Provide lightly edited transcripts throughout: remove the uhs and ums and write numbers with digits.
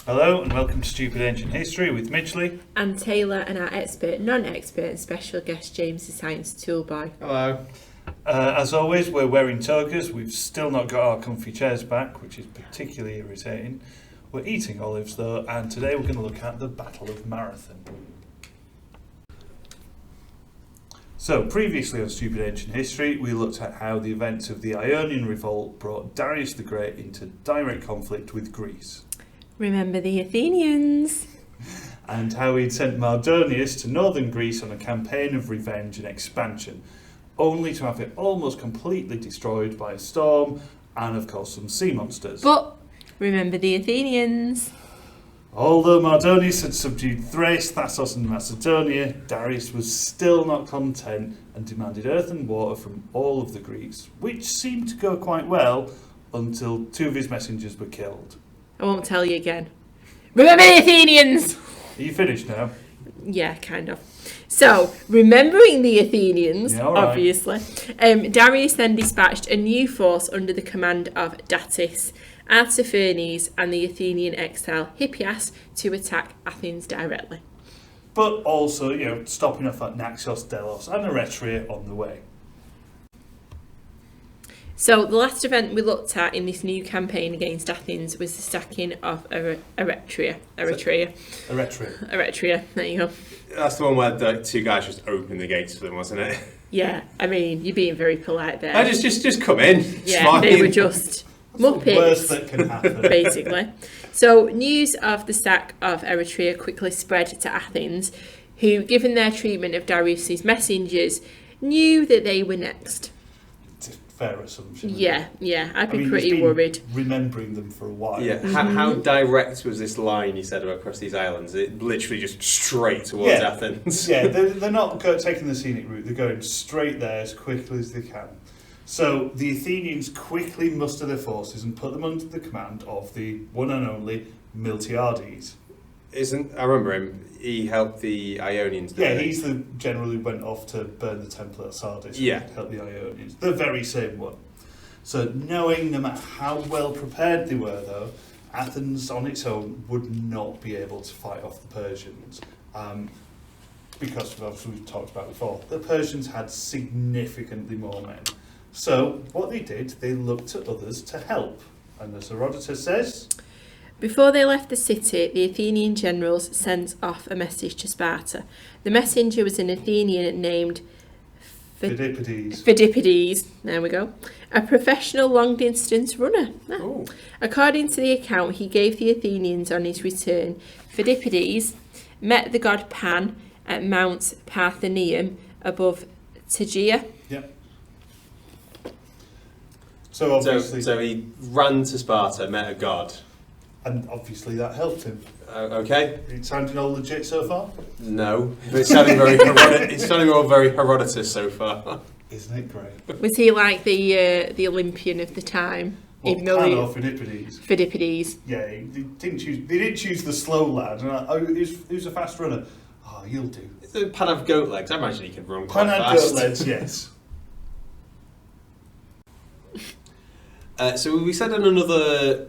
Hello and welcome to Stupid Ancient History with Midgley and Taylor and our expert, non-expert and special guest James the Science Toolboy. Hello. As always, we're wearing togas. We've still not got our comfy chairs back, which is particularly irritating. We're eating olives though, and today we're going to look at the Battle of Marathon. So, previously on Stupid Ancient History, we looked at how the events of the Ionian Revolt brought Darius the Great into direct conflict with Greece. Remember the Athenians? And how he'd sent Mardonius to northern Greece on a campaign of revenge and expansion, only to have it almost completely destroyed by a storm and, of course, some sea monsters. But remember the Athenians? Although Mardonius had subdued Thrace, Thassos and Macedonia, Darius was still not content and demanded earth and water from all of the Greeks, which seemed to go quite well until two of his messengers were killed. I won't tell you again. Remember the Athenians! Are you finished now? Yeah, kind of. So, remembering the Athenians, Yeah, all right. obviously, Darius then dispatched a new force under the command of Datis, Artaphernes and the Athenian exile Hippias to attack Athens directly. But also, stopping off at Naxos, Delos and Eretria on the way. So the last event we looked at in this new campaign against Athens was the sacking of Eretria, there you go. That's the one where the two guys just opened the gates for them, wasn't it? Yeah, I mean, you're being very polite there. I just come in. It's Yeah, fine. they were just muppets, The worst that can happen. basically. So news of the sack of Eretria quickly spread to Athens, who, given their treatment of Darius's messengers, knew that they were next. It's a fair assumption. Yeah, I'd be he's pretty been worried. remembering them for a while. Yeah. How direct was this line you said across these islands? It literally just straight towards Athens. Yeah, they're not taking the scenic route. They're going straight there as quickly as they can. So the Athenians quickly muster their forces and put them under the command of the one and only Miltiades. I remember him. He helped the Ionians. Yeah, didn't he? he's the general who went off to burn the temple at Sardis. Yeah. And help the Ionians. The very same one. So knowing no matter how well prepared they were, though, Athens on its own would not be able to fight off the Persians. Because, obviously, we've talked about before, the Persians had significantly more men. So what they did, they looked at others to help. And as Herodotus says, Before they left the city, the Athenian generals sent off a message to Sparta. The messenger was an Athenian named Phidippides. There we go. A professional long-distance runner. Oh. According to the account he gave the Athenians on his return, Phidippides met the god Pan at Mount Parthenium above Tegea. Yep. So obviously, So he ran to Sparta, met a god. and obviously that helped him. Okay. It sounding all legit so far? No, but it's sounding very it's sounding all very Herodotus so far. Isn't it great? Was he like the Olympian of the time? Well, Even though Pan he- or Phidippides. Phidippides. Yeah, they didn't choose the slow lad. And who's a fast runner? Oh, you'll do. The Pan have goat legs. I imagine he can run quite Pan had fast. goat legs, yes. So we said in another.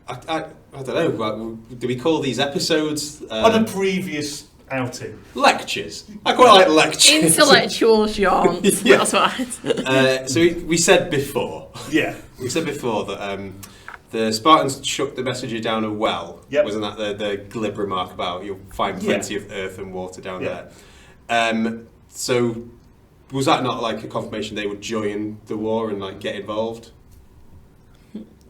I don't know. Do we call these episodes On a previous outing. lectures? I quite like lectures. Intellectual jaunts. Yeah. That's what I So we said before. Yeah. We said before that the Spartans shook the messenger down a well. Yep. Wasn't that the glib remark about you'll find plenty of earth and water down Yeah. there? So was that not like a confirmation they would join the war and like get involved?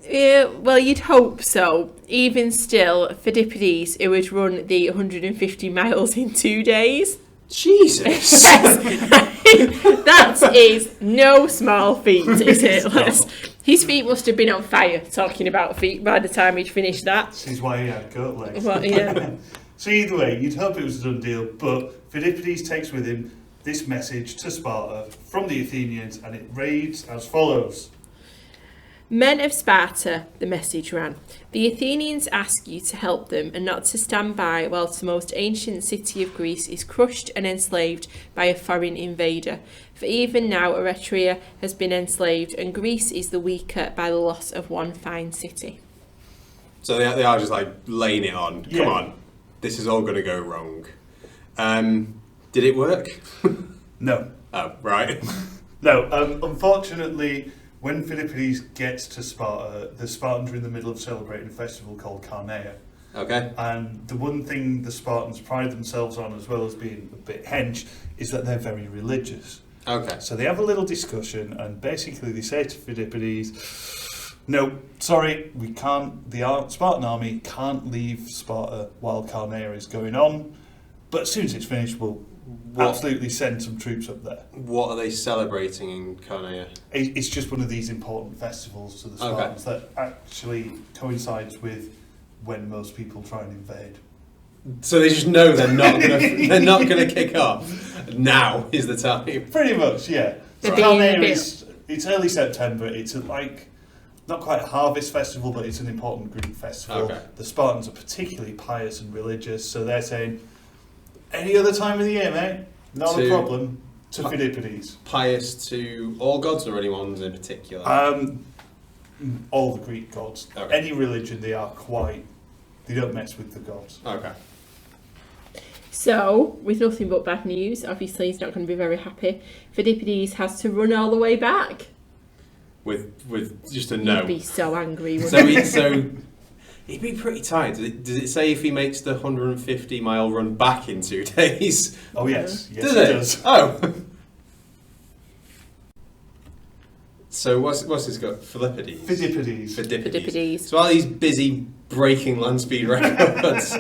Yeah, well, you'd hope so. Even still, Phidippides, who had run the 150 miles in 2 days. Jesus! That is no small feat, is it? His feet must have been on fire, talking about feet, by the time he'd finished that. This is why he had goat legs. Well, yeah. So either way, you'd hope it was a done deal, but Phidippides takes with him this message to Sparta from the Athenians, and it reads as follows. Men of Sparta, the message ran, the Athenians ask you to help them and not to stand by whilst the most ancient city of Greece is crushed and enslaved by a foreign invader. For even now Eretria has been enslaved and Greece is the weaker by the loss of one fine city. So they are just like laying it on. Yeah. Come on, this is all going to go wrong. Did it work? No. Oh, right. No, unfortunately, when Philippides gets to Sparta, the Spartans are in the middle of celebrating a festival called Carneia. Okay. And the one thing the Spartans pride themselves on, as well as being a bit hench, is that they're very religious. Okay. So they have a little discussion, and basically they say to Philippides, no, sorry, we can't, the Spartan army can't leave Sparta while Carneia is going on, but as soon as it's finished, we'll absolutely send some troops up there. What are they celebrating in Carneia? It's just one of these important festivals to the Spartans that actually coincides with when most people try and invade. So they just know they're not gonna kick off. Now is the time. Pretty much, yeah. So Right. Carneia it's early September. It's not quite a harvest festival, but it's an important Greek festival. Okay. The Spartans are particularly pious and religious, so they're saying, any other time of the year, mate, not a problem. To Philippides. Pious to all gods or any ones in particular? All the Greek gods. Okay. Any religion, they don't mess with the gods. Okay. So, with nothing but bad news, obviously he's not going to be very happy. Philippides has to run all the way back. With just a no. He'd be so angry. Wouldn't So he'd be pretty tired. Does it say if he makes the 150-mile run back in 2 days? Oh yes, yes Does it it? does. Oh. So what's this got? Philippides. Philippides. So while he's busy breaking land speed records,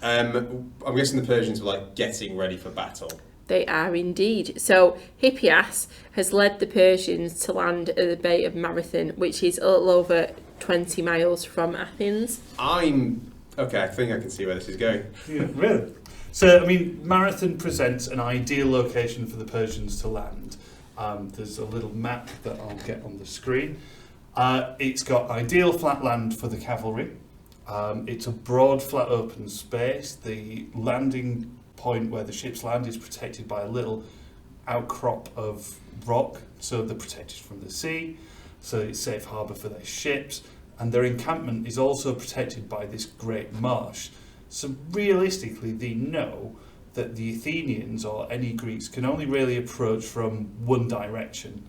I'm guessing the Persians were like getting ready for battle. They are indeed. So Hippias has led the Persians to land at the Bay of Marathon, which is a little over 20 miles from Athens. Okay, I think I can see where this is going. Yeah, really. So, I mean, Marathon presents an ideal location for the Persians to land. There's a little map that I'll get on the screen. It's got ideal flat land for the cavalry. It's a broad, flat, open space. The landing point where the ships land is protected by a little outcrop of rock, so they're protected from the sea, so it's safe harbour for their ships, and their encampment is also protected by this great marsh. So realistically, they know that the Athenians or any Greeks can only really approach from one direction,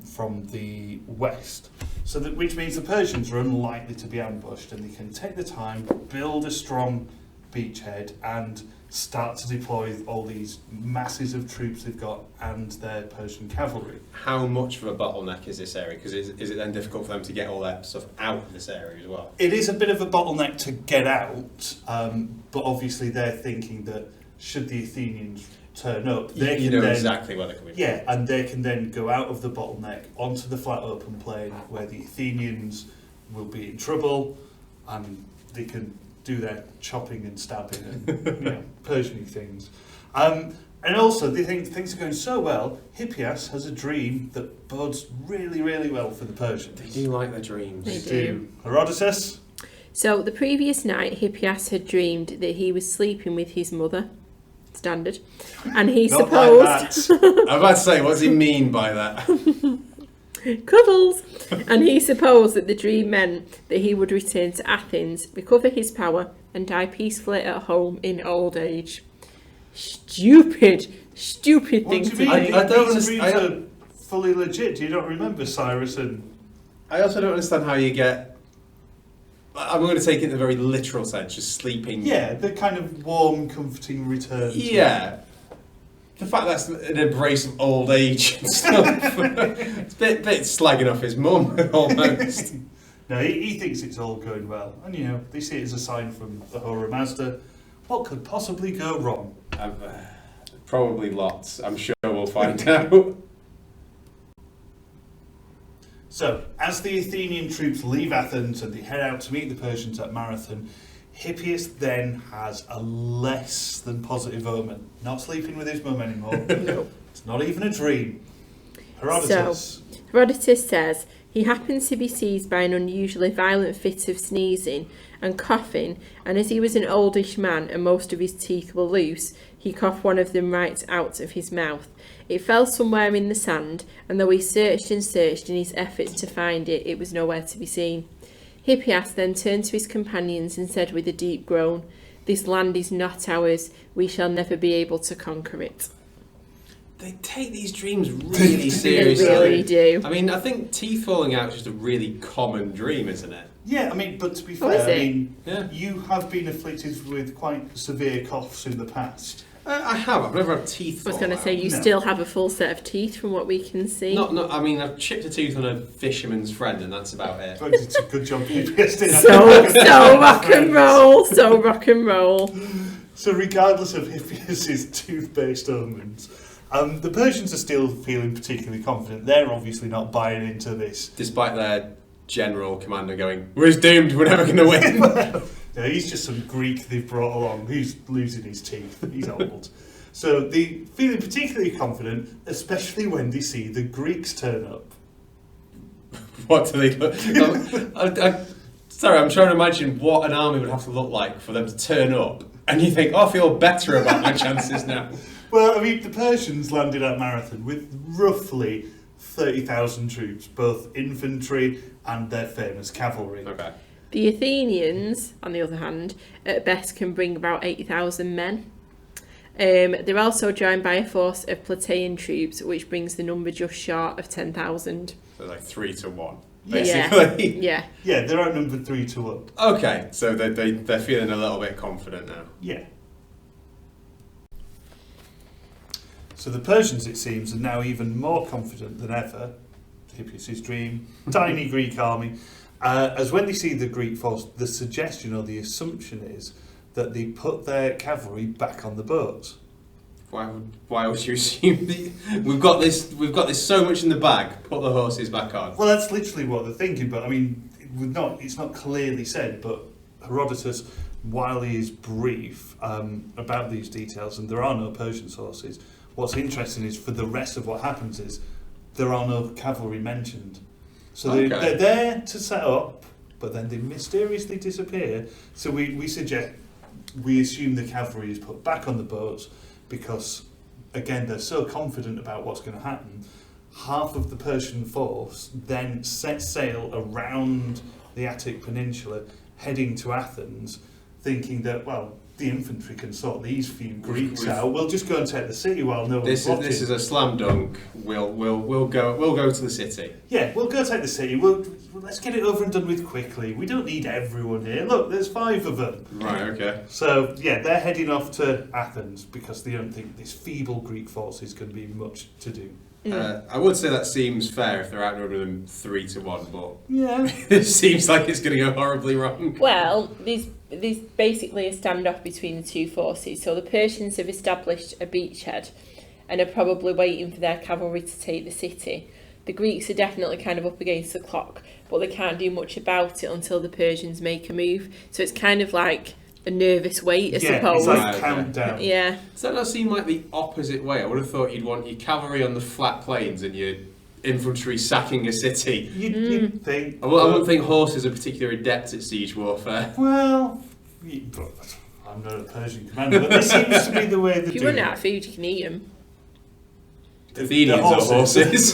from the west. So that, which means the Persians are unlikely to be ambushed, and they can take the time, build a strong beachhead, and start to deploy all these masses of troops they've got and their Persian cavalry. How much of a bottleneck is this area? Because is it then difficult for them to get all their stuff out of this area as well? It is a bit of a bottleneck to get out, but obviously they're thinking that should the Athenians turn up, they you can know then, exactly where they're coming from. yeah, and they can then go out of the bottleneck onto the flat open plain where the Athenians will be in trouble, and they can do their chopping and stabbing and Persian-y things. And also, they think things are going so well, Hippias has a dream that bodes really, really well for the Persians. They do like their dreams. They do. Herodotus? So the previous night, Hippias had dreamed that he was sleeping with his mother. Standard. And he Not supposed... like that. I'm about to say, what does he mean by that? Cuddles! And he supposed that the dream meant that he would return to Athens, recover his power, and die peacefully at home in old age. Stupid What thing do you to mean? think. I don't These understand. dreams are fully legit. Do you not remember Cyrus and... I also don't understand how you get... I'm going to take it in a very literal sense, just sleeping. Yeah, the kind of warm, comforting return. Yeah. The fact that's an embrace of old age and stuff. It's a bit slagging off his mum, almost. No, he thinks it's all going well. And, they see it as a sign from the Ahura Mazda. What could possibly go wrong? Probably lots. I'm sure we'll find out. So, as the Athenian troops leave Athens and they head out to meet the Persians at Marathon, Hippias then has a less than positive omen. Not sleeping with his mum anymore. No. It's not even a dream. Herodotus. Herodotus says, he happened to be seized by an unusually violent fit of sneezing and coughing, and as he was an oldish man and most of his teeth were loose, he coughed one of them right out of his mouth. It fell somewhere in the sand, and though he searched and searched in his efforts to find it, it was nowhere to be seen. Hippias then turned to his companions and said with a deep groan, "This land is not ours. We shall never be able to conquer it." They take these dreams really seriously. They really do. I mean, I think teeth falling out is just a really common dream, isn't it? Yeah, I mean, but to be Oh, fair, is I it? mean, Yeah. you have been afflicted with quite severe coughs in the past. I have. I've never had teeth I was fall going to say, out. you No. still have a full set of teeth from what we can see. I mean, I've chipped a tooth on a fisherman's friend, and that's about it. But it's a good job PPS didn't So rock and roll, so rock and roll. So regardless of Hippias' tooth-based omens, the Persians are still feeling particularly confident. They're obviously not buying into this. Despite their general commander going, "We're doomed, we're never going to win." No, he's just some Greek they've brought along who's losing his teeth. He's old. So they're feeling particularly confident, especially when they see the Greeks turn up. What do they look? Sorry, I'm trying to imagine what an army would have to look like for them to turn up. And you think, oh, I feel better about my chances now. Well, I mean, the Persians landed at Marathon with roughly 30,000 troops, both infantry and their famous cavalry. Okay. The Athenians, on the other hand, at best can bring about 80,000 men. They're also joined by a force of Plataean troops, which brings the number just short of 10,000. So like 3 to 1, Yeah. basically. Yeah. Yeah, they're outnumbered 3-1. Okay, so they're feeling a little bit confident now. Yeah. So the Persians, it seems, are now even more confident than ever. Hippias' dream, tiny Greek army. As when they see the Greek force, the suggestion or the assumption is that they put their cavalry back on the boats. Why would you assume that we've got this so much in the bag? Put the horses back on. Well, that's literally what they're thinking, but I mean, it's not clearly said, but Herodotus, while he is brief about these details, and there are no Persian sources, what's interesting is for the rest of what happens is there are no cavalry mentioned. So they're there to set up, but then they mysteriously disappear. So we assume the cavalry is put back on the boats because, again, they're so confident about what's going to happen. Half of the Persian force then set sail around the Attic Peninsula, heading to Athens, thinking that, well, the infantry can sort these few Greeks out. We'll just go and take the city while no one's watching. This is a slam dunk. We'll go to the city. Yeah, we'll go take the city. Let's get it over and done with quickly. We don't need everyone here. Look, there's 5 of them. Right. Okay. So yeah, they're heading off to Athens because they don't think this feeble Greek force is going to be much to do. I would say that seems fair if they're outnumbering them 3 to 1, but Yeah. it seems like it's going to go horribly wrong. Well, there's basically a standoff between the two forces. So the Persians have established a beachhead and are probably waiting for their cavalry to take the city. The Greeks are definitely kind of up against the clock, but they can't do much about it until the Persians make a move. So it's kind of like a nervous wait, I suppose. It's like Right, a countdown. Yeah. Does that not seem like the opposite way? I would have thought you'd want your cavalry on the flat plains and your infantry sacking a city. You'd think. I wouldn't think horses are particularly adept at siege warfare. Well, I'm not a Persian commander, but this seems to be the way they If you do run it. out of food, you can eat them. Athenians or horses. Horses.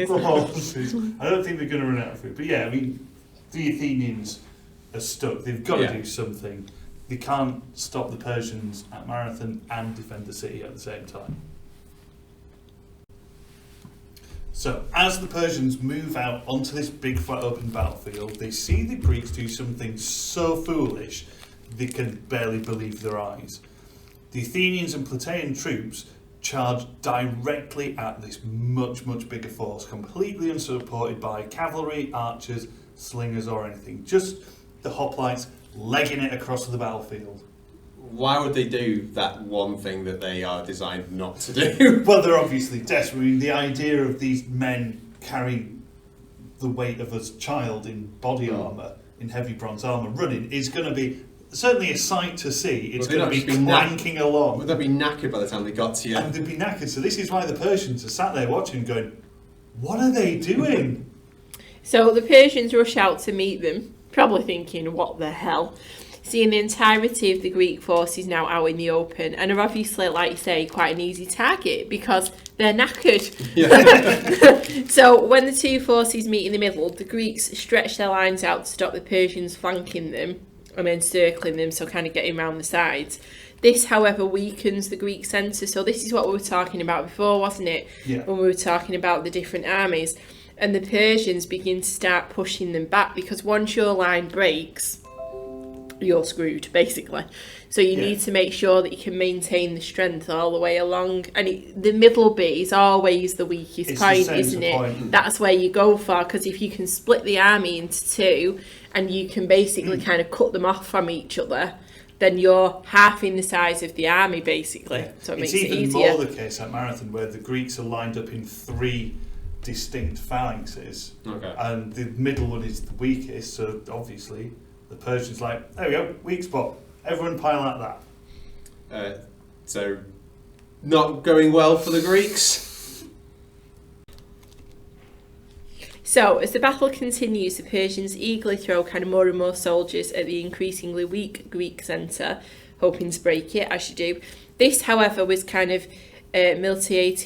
The horses. I don't think they're going to run out of food. But yeah, I mean, the Athenians are stuck. They've got to do something. They can't stop the Persians at Marathon and defend the city at the same time. So, as the Persians move out onto this big flat open battlefield, they see the Greeks do something so foolish they can barely believe their eyes. The Athenians and Plataean troops charge directly at this much, much bigger force, completely unsupported by cavalry, archers, slingers or anything. Just the hoplites legging it across the battlefield. Why would they do that one thing that they are designed not to do? Well, they're obviously desperate. I mean, the idea of these men carrying the weight of a child in body armour, in heavy bronze armour, running, is going to be certainly a sight to see. It's going to be clanking along. Would they be knackered by the time they got to you? And they'd be knackered. So this is why the Persians are sat there watching going, what are they doing? So the Persians rush out to meet them, Probably thinking, what the hell? Seeing the entirety of the Greek forces now out in the open and are obviously, like you say, quite an easy target because they're knackered. Yeah. So when the two forces meet in the middle, the Greeks stretch their lines out to stop the Persians flanking them and encircling them, so kind of getting around the sides. This, however, weakens the Greek centre. So this is what we were talking about before, wasn't it? Yeah. When we were talking about the different armies. And the Persians begin to start pushing them back because once your line breaks, you're screwed, basically. So you need to make sure that you can maintain the strength all the way along. And the middle bit is always the weakest point, isn't it? Point. That's where you go for, because if you can split the army into two and you can basically kind of cut them off from each other, then you're halving the size of the army, basically. Yeah. So it makes it's it even easier. more the case at Marathon, where the Greeks are lined up in 3 distinct phalanxes, and the middle one is the weakest, so obviously the Persians like, there we go, weak spot, everyone pile at that. So, not going well for the Greeks. So, as the battle continues, the Persians eagerly throw kind of more and more soldiers at the increasingly weak Greek centre, hoping to break it, as you do. This, however, was kind of Miltiades,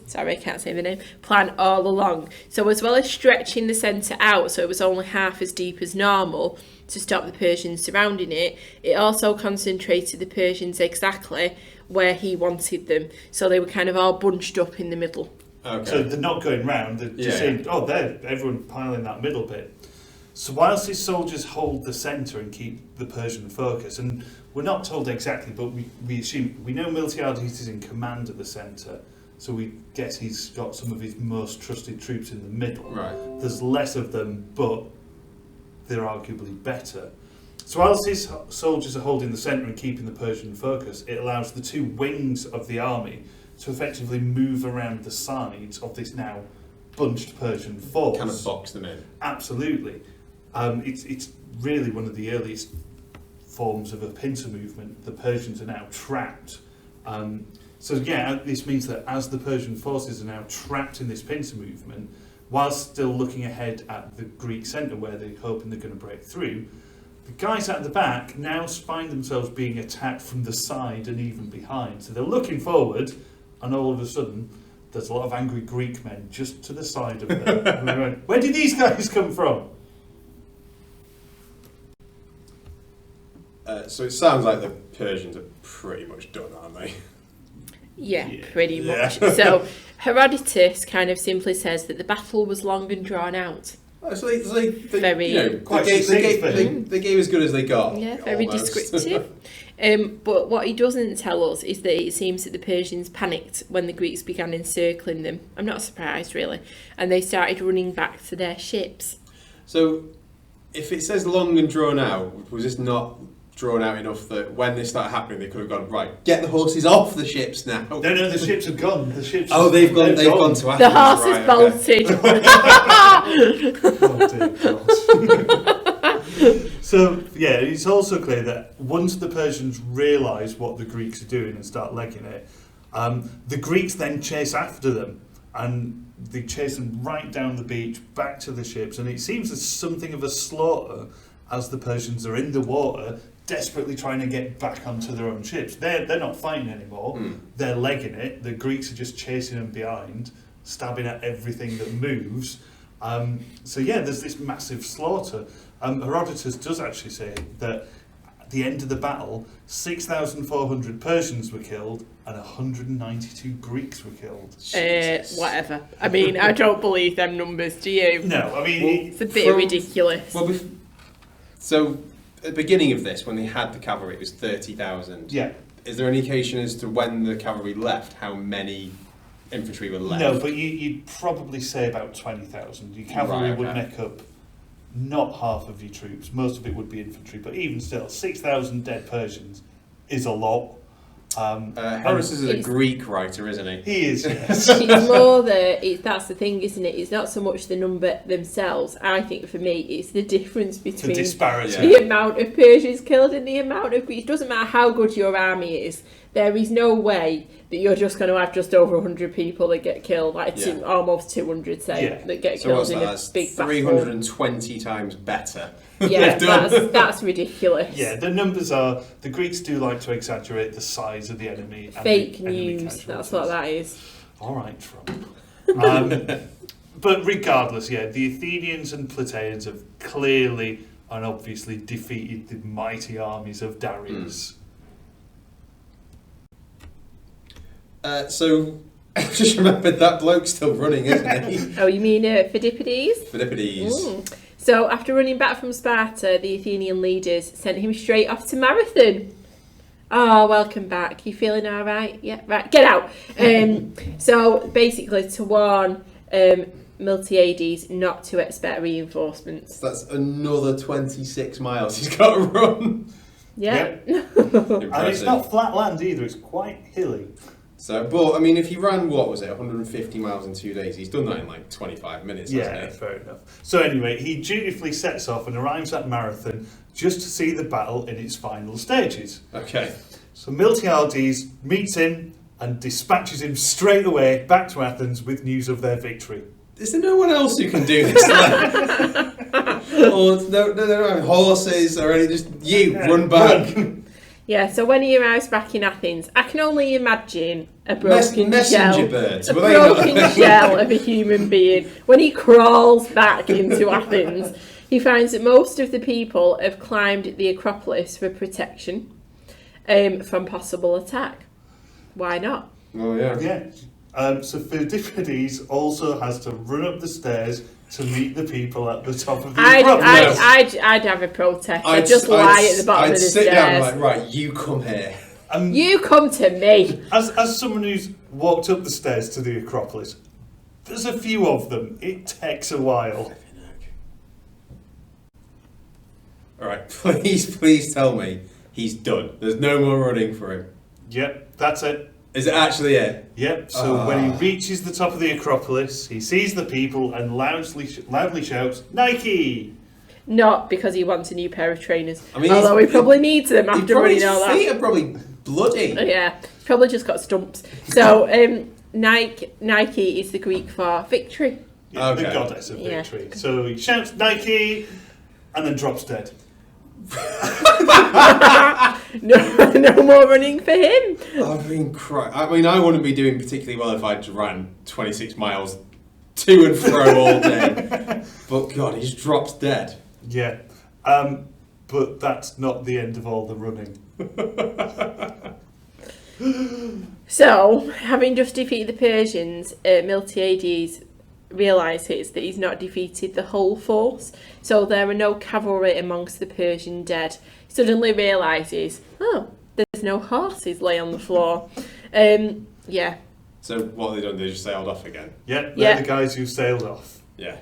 sorry, I can't say the name, plan all along. So as well as stretching the centre out so it was only half as deep as normal to stop the Persians surrounding it, it also concentrated the Persians exactly where he wanted them. So they were kind of all bunched up in the middle. Okay. So they're not going round, they're just saying, oh, there, everyone piling that middle bit. So whilst his soldiers hold the centre and keep the Persian focus, and we're not told exactly, but we assume, we know Miltiades is in command at the centre, so we guess he's got some of his most trusted troops in the middle. Right. There's less of them, but they're arguably better. So whilst his soldiers are holding the centre and keeping the Persian focus, it allows the 2 wings of the army to effectively move around the sides of this now bunched Persian force. Kind of box them in. Absolutely. It's really one of the earliest forms of a pincer movement. The Persians are now trapped. So this means that as the Persian forces are now trapped in this pincer movement, whilst still looking ahead at the Greek centre where they're hoping they're going to break through, the guys at the back now find themselves being attacked from the side and even behind. So they're looking forward, and all of a sudden there's a lot of angry Greek men just to the side of them. And they're going, where did these guys come from? So it sounds like the Persians are pretty much done, aren't they? Yeah, pretty much. So Herodotus kind of simply says that the battle was long and drawn out. So they very quite they gave as good as they got. Yeah, very almost. descriptive. But what he doesn't tell us is that it seems that the Persians panicked when the Greeks began encircling them. I'm not surprised, really. And they started running back to their ships. So, if it says long and drawn out, was this not drawn out enough that when this started happening, they could have gone, right, get the horses off the ships now? No, the ships have gone. The ships. Oh, they've gone to Athens. The horse is bolted. Oh dear God. So, it's also clear that once the Persians realise what the Greeks are doing and start legging it, the Greeks then chase after them, and they chase them right down the beach, back to the ships, and it seems there's something of a slaughter as the Persians are in the water, desperately trying to get back onto their own ships. They're not fighting anymore, they're legging it, the Greeks are just chasing them behind, stabbing at everything that moves. There's this massive slaughter. Herodotus does actually say that at the end of the battle, 6,400 Persians were killed and 192 Greeks were killed. Whatever. I mean, I don't believe them numbers, do you? No, I mean... It's a bit ridiculous. Well, so, at the beginning of this, when they had the cavalry, it was 30,000. Yeah. Is there any indication as to when the cavalry left, how many infantry were left? No, but you'd probably say about 20,000. Your cavalry would make up not half of your troops. Most of it would be infantry, but even still, 6,000 dead Persians is a lot. Herodotus is a Greek writer, isn't he? He is, yes. It's more that's the thing, isn't it? It's not so much the number themselves. I think for me, it's the difference between the disparity. The amount of Persians killed and the amount of Greeks. It doesn't matter how good your army is. there is no way that you're just going to have just over 100 people that get killed, like almost 200, say, that get killed in a big battle. 320 times better. Yeah, that's ridiculous. Yeah, the numbers are... The Greeks do like to exaggerate the size of the enemy. Fake and the enemy news, casualties. that's what that is. All right, Trump. But regardless, the Athenians and Plataeans have clearly and obviously defeated the mighty armies of Darius. So, I just remembered that bloke's still running, isn't he? Oh, you mean Phidippides? Phidippides. So, after running back from Sparta, the Athenian leaders sent him straight off to Marathon. Oh, welcome back. You feeling all right? Yeah, right. Get out. So, basically, to warn Miltiades not to expect reinforcements. That's another 26 miles he's got to run. Yeah. And it's not flat land either, it's quite hilly. So, but, I mean, if he ran, 150 miles in 2 days, he's done that in like 25 minutes, hasn't he? Fair enough. So anyway, he dutifully sets off and arrives at Marathon just to see the battle in its final stages. Okay. So Miltiades meets him and dispatches him straight away back to Athens with news of their victory. Is there no one else who can do this? Or they don't have horses or anything, just run back. Yeah, so when he arrives back in Athens, I can only imagine a broken messenger birds. A broken shell of a human being. When he crawls back into Athens, he finds that most of the people have climbed the Acropolis for protection from possible attack. Why not? Oh, yeah. Yeah. So Phidippides also has to run up the stairs to meet the people at the top of the Acropolis. I'd have a protest. I'd just lie at the bottom of the stairs. I'd sit down like, right, you come here. You come to me. As someone who's walked up the stairs to the Acropolis, there's a few of them. It takes a while. All right, please tell me he's done. There's no more running for him. Yep, that's it. Is it actually it? Yep, so when he reaches the top of the Acropolis, he sees the people and loudly shouts, Nike! Not because he wants a new pair of trainers. I mean, although he probably needs them after running all that. His feet are probably bloody. Yeah, he's probably just got stumps. So, Nike is the Greek for victory. Yeah, okay. The goddess of victory. Yeah. So he shouts, Nike! And then drops dead. no more running for him. I mean, I wouldn't be doing particularly well if I ran 26 miles to and fro all day. But God, he just drops dead. Yeah, but that's not the end of all the running. So, having just defeated the Persians, Miltiades realises that he's not defeated the whole force, so there are no cavalry amongst the Persian dead. He suddenly realises, there's no horses lay on the floor. Yeah. So what have they done? They just sailed off again? Yeah, they're the guys who sailed off. Yeah.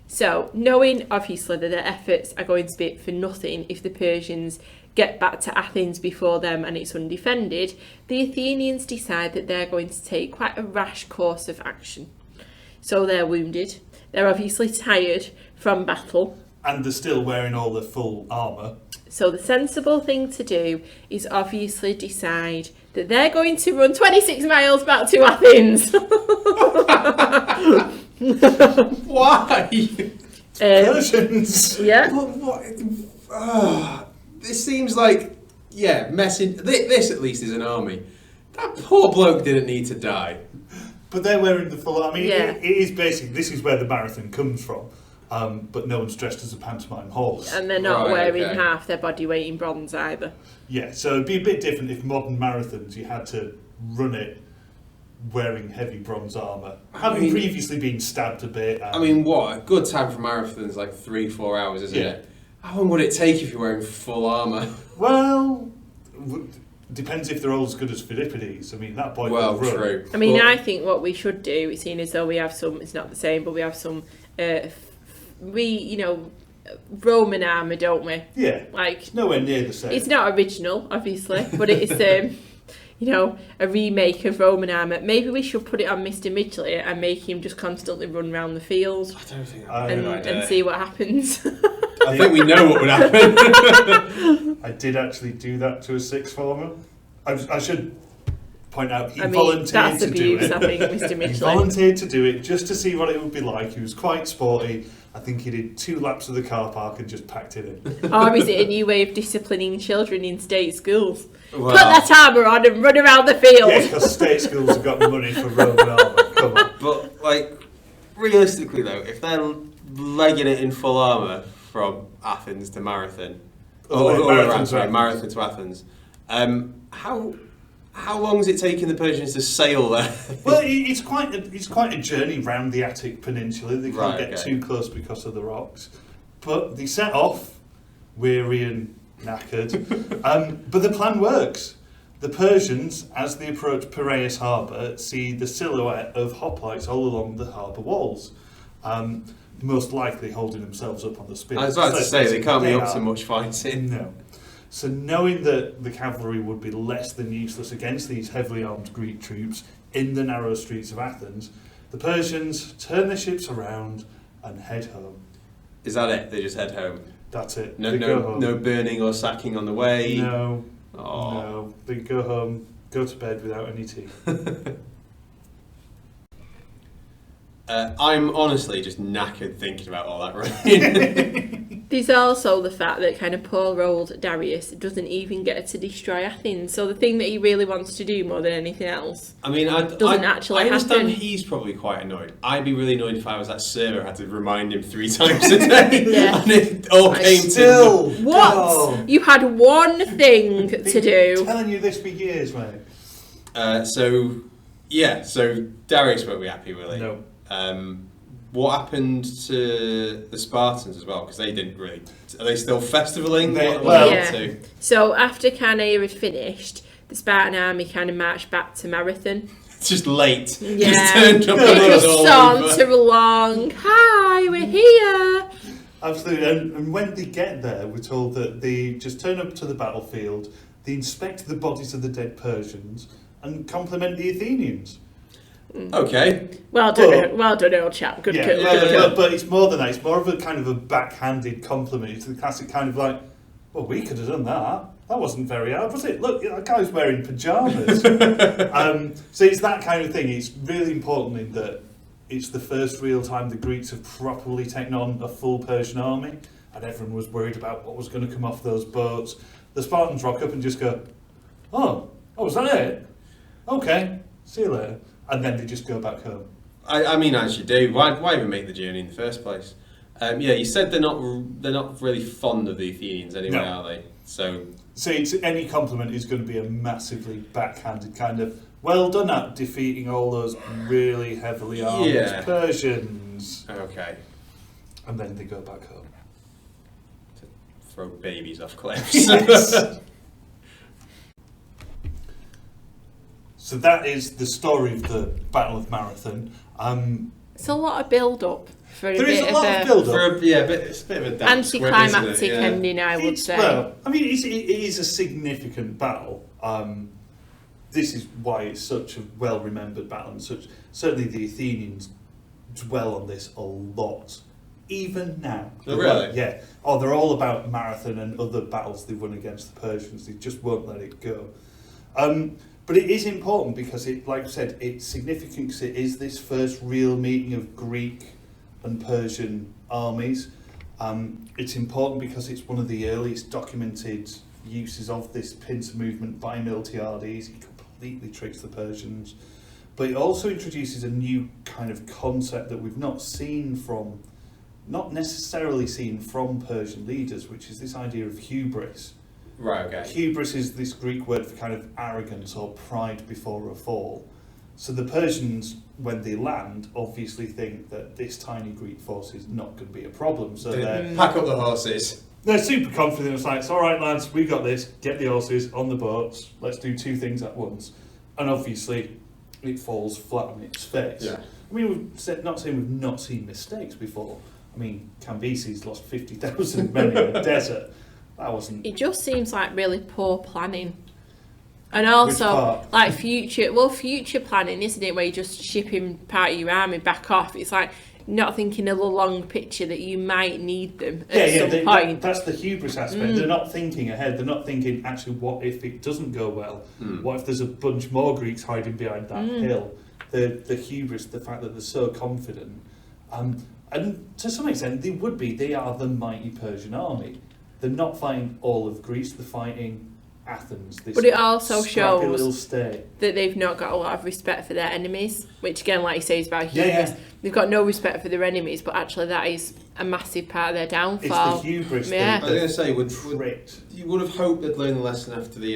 So, knowing obviously that their efforts are going to be for nothing if the Persians get back to Athens before them and it's undefended, the Athenians decide that they're going to take quite a rash course of action. So they're wounded, they're obviously tired from battle. And they're still wearing all their full armour. So the sensible thing to do is obviously decide that they're going to run 26 miles back to Athens. Why? Persians. Yeah. This seems like, messing. This at least is an army. That poor bloke didn't need to die. But they're wearing the full. I mean, it is basic. This is where the marathon comes from. But no one's dressed as a pantomime horse. And they're not wearing half their body weight in bronze either. Yeah, so it'd be a bit different if modern marathons you had to run it wearing heavy bronze armour. Having previously been stabbed a bit. I mean, what? A good time for marathons like 3-4 hours, isn't it? How long would it take if you're wearing full armour? Well, depends if they're all as good as Phidippides. I mean, that boy will run. True. I mean, I think what we should do, seeing as though we have some, it's not the same, but we have some, Roman armour, don't we? Yeah. Like, nowhere near the same. It's not original, obviously, but it is, a remake of Roman armour. Maybe we should put it on Mr. Midgley and make him just constantly run around the field I don't think and see what happens. I think we know what would happen. I did actually do that to a sixth former. I should point out he I mean, volunteered that's to do abuse, it. I think, Mr. He Michelin. volunteered to do it just to see what it would be like. He was quite sporty. I think he did 2 laps of the car park and just packed it in. Or is it a new way of disciplining children in state schools? Well, Put that armour on and run around the field. Yeah, because state schools have got money for Roman armour. Come on. but like, realistically though, if they're legging it in full armour from Athens to Marathon, Marathon to Athens, how long is it taking the Persians to sail there? Well, it's quite a journey round the Attic Peninsula. They can't get okay. too close because of the rocks. But they set off, weary and knackered. But the plan works. The Persians, as they approach Piraeus harbour, see the silhouette of hoplites all along the harbour walls, most likely holding themselves up on the spit. I was about to say, they can't be up to much fighting. No. So knowing that the cavalry would be less than useless against these heavily armed Greek troops in the narrow streets of Athens, the Persians turn their ships around and head home. Is that it? They just head home? That's it. No, They go no, home. no burning or sacking on the way? No. Oh. No. They go home, go to bed without any tea. I'm honestly just knackered thinking about all that rain. There's also the fact that kind of poor old Darius doesn't even get to destroy Athens. So the thing that he really wants to do more than anything else. I mean, Doesn't actually I understand happen. he's probably quite annoyed. I'd be really annoyed if I was that server and had to remind him 3 times a day. Yeah. And it all Right. came Still. to... What? Oh. You had one thing to do. Telling you this for years, mate. So Darius won't be happy, will he? No. What happened to the Spartans as well? Because they didn't really... Are they still festivaling? They- What are well- they Yeah. up to? So after Cannae had finished, the Spartan army kind of marched back to Marathon. It's just late. Yeah. Just turned up They and just all saunter over. along. Hi, we're here. Absolutely. And when they get there, we're told that they just turn up to the battlefield, they inspect the bodies of the dead Persians, and compliment the Athenians. Okay. Well done, old chap. Good Yeah, kill. yeah, Good yeah. kill. But it's more than that. It's more of a kind of a backhanded compliment. It's the classic kind of like, well, we could have done that. That wasn't very hard, was it? Look, that guy's wearing pyjamas. So it's that kind of thing. It's really important in that it's the first real time the Greeks have properly taken on a full Persian army, and everyone was worried about what was going to come off those boats. The Spartans rock up and just go, oh, was that it? Okay, see you later. And then they just go back home. I mean, as you do. Why even make the journey in the first place? You said they're not really fond of the Athenians anyway, No. are they? So it's, any compliment is going to be a massively backhanded kind of, well done at defeating all those really heavily armed Yeah. Persians. okay, And then they go back home. throw babies off cliffs. Yes. So that is the story of the Battle of Marathon. It's a lot of build-up for a There is bit a lot of build-up. It's a bit of a damp squib, anticlimactic isn't it? Yeah. ending, I would say. Well, I mean, it is a significant battle. This is why it's such a well-remembered battle, and certainly the Athenians dwell on this a lot, even now. Oh, really? Yeah. Oh, they're all about Marathon and other battles they've won against the Persians. They just won't let it go. But it is important because it, like I said, it's significant because it is this first real meeting of Greek and Persian armies. It's important because it's one of the earliest documented uses of this pincer movement by Miltiades. He completely tricks the Persians. But it also introduces a new kind of concept that we've not necessarily seen from Persian leaders, which is this idea of hubris. Right. Okay. Hubris is this Greek word for kind of arrogance or pride before a fall. So the Persians, when they land, obviously think that this tiny Greek force is not going to be a problem. So Pack up the horses. they're super confident. It's like, it's all right, lads, we got this. Get the horses on the boats. Let's do 2 things at once. And obviously, it falls flat on its face. Yeah. I mean, not saying we've not seen mistakes before. I mean, Cambyses lost 50,000 men in a desert. That wasn't... It just seems like really poor planning. And Which also, part? like future planning, isn't it? Where you're just shipping part of your army back off. It's like, not thinking of the long picture that you might need them at some point. That's the hubris aspect. They're not thinking ahead. They're not thinking, actually, what if it doesn't go well? What if there's a bunch more Greeks hiding behind that hill? The hubris, the fact that they're so confident. And to some extent, they are the mighty Persian army. They're not fighting all of Greece, they're fighting Athens. But it also scrappy little shows state. that they've not got a lot of respect for their enemies, which again, like you say, is about hubris. They've got no respect for their enemies, but actually that is a massive part of their downfall. It's the hubris. Yeah. I was going to say, you would have hoped they'd learn the lesson after the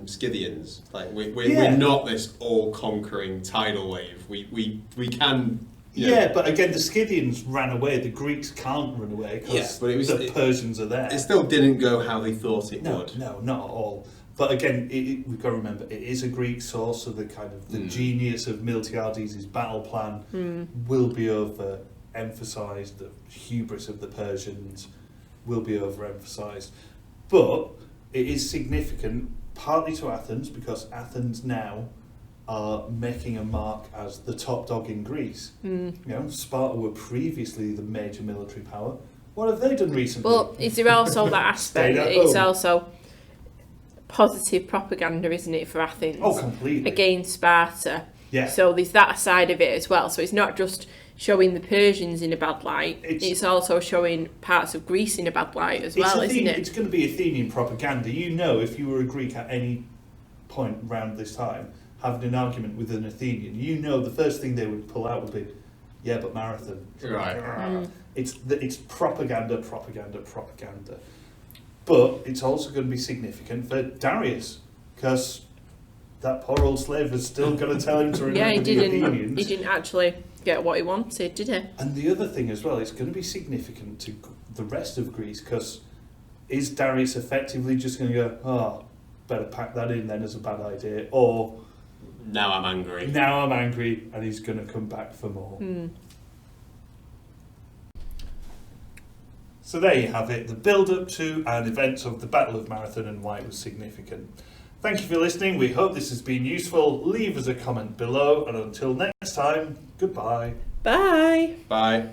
Scythians. Like we're not this all-conquering tidal wave. We can. Yeah, but again, the Scythians ran away. The Greeks can't run away because the Persians are there. It still didn't go how they thought it would. No, not at all. But again, we've got to remember, it is a Greek source, so the kind of the genius of Miltiades' battle plan will be overemphasised. The hubris of the Persians will be overemphasised. But it is significant, partly to Athens, because Athens now are making a mark as the top dog in Greece. Sparta were previously the major military power. What have they done recently? Well, is there also that aspect that it's also positive propaganda, isn't it, for Athens? Oh, completely. Against Sparta. Yeah. So there's that side of it as well. So it's not just showing the Persians in a bad light, it's also showing parts of Greece in a bad light as well, isn't it? It's going to be Athenian propaganda. If you were a Greek at any point around this time, having an argument with an Athenian, the first thing they would pull out would be, yeah, but Marathon. Right. It's propaganda. But it's also going to be significant for Darius, because that poor old slave is still going to tell him to remember the Athenians. He didn't actually get what he wanted, did he? And the other thing as well, it's going to be significant to the rest of Greece, because is Darius effectively just going to go, better pack that in then as a bad idea, or now I'm angry, and he's going to come back for more. So there you have it, the build-up to and events of the Battle of Marathon and why it was significant. Thank you for listening. We hope this has been useful. Leave us a comment below, and until next time, goodbye. Bye. Bye.